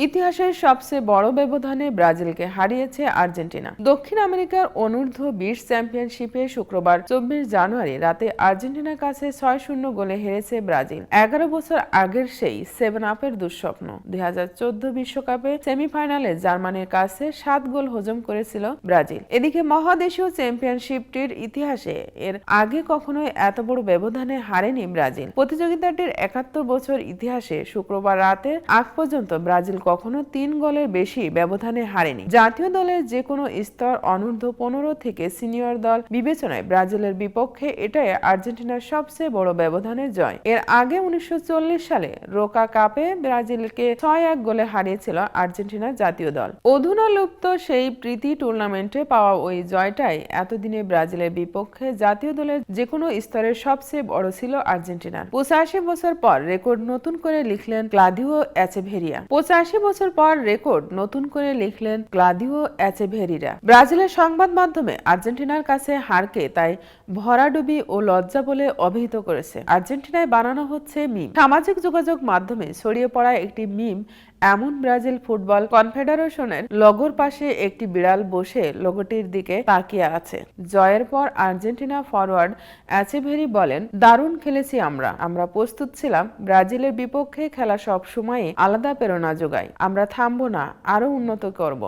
ইতিহাসের সবচেয়ে বড় ব্যবধানে ব্রাজিলকে হারিয়েছে আর্জেন্টিনা। দক্ষিণ আমেরিকার অনূর্ধ্ব ২০ চ্যাম্পিয়নশিপে শুক্রবার ২৪ জানুয়ারি রাতে আর্জেন্টিনার কাছে ৬-০ গোলে হেরেছে ব্রাজিল। ১১ বছর আগের সেই 7 আপের দুঃস্বপ্ন। ২০১৪ বিশ্বকাপে সেমিফাইনালে জার্মানির কাছে ৭ গোল হজম করেছিল ব্রাজিল। এদিকে মহাদেশীয় চ্যাম্পিয়নশিপটির ইতিহাসে এর আগে কখনোই এত বড় ব্যবধানে হারেনি ব্রাজিল। প্রতিযোগিতাটির ৭১ বছর ইতিহাসে শুক্রবার রাতে আগ পর্যন্ত ব্রাজিল কখনো ৩ গোলের বেশি ব্যবধানে হারেনি। জাতীয় দলের যে কোনো স্তর অনূর্ধ্ব ১৫ থেকে সিনিয়র দল বিবেচনায় ব্রাজিলের বিপক্ষে এটাই আর্জেন্টিনার সবচেয়ে বড় ব্যবধানের জয়। এর আগে ১৯৪০ সালে রোকা কাপে ব্রাজিলকে ৬-১ গোলে হারিয়েছিল আর্জেন্টিনার জাতীয় দল। অধুনা লুপ্ত সেই প্রীতি টুর্নামেন্টে পাওয়া ওই জয়টাই এতদিনে ব্রাজিলের বিপক্ষে জাতীয় দলের যে কোনো স্তরের সবচেয়ে বড় ছিল আর্জেন্টিনার। ৮৫ বছর পর রেকর্ড নতুন করে লিখলেন ক্লাদিও এচেভেরিয়া। ৮৫ বছর পর রেকর্ড নতুন করে লিখলেন ক্লাদিও এচেভেরিয়া। ব্রাজিলের সংবাদ মাধ্যমে আর্জেন্টিনার কাছে হারকে তাই ভরাডুবি ও লজ্জা বলে অভিহিত করেছে। আর্জেন্টিনায় বানানো হচ্ছে মিম। সামাজিক যোগাযোগ মাধ্যমে ছড়িয়ে পড়া একটি মিম এমন ব্রাজিল ফুটবল কনফেডারেশনের লোগোর পাশে একটি বিড়াল বসে লোগোটির দিকে তাকিয়ে আছে। জয়ের পর আর্জেন্টিনা ফরওয়ার্ড এচেভেরি বলেন, দারুণ খেলেছি আমরা প্রস্তুত ছিলাম। ব্রাজিলের বিপক্ষে খেলা সব সময় আলাদা প্রেরণা যোগায়। আমরা থামবো না, আরো উন্নত করব।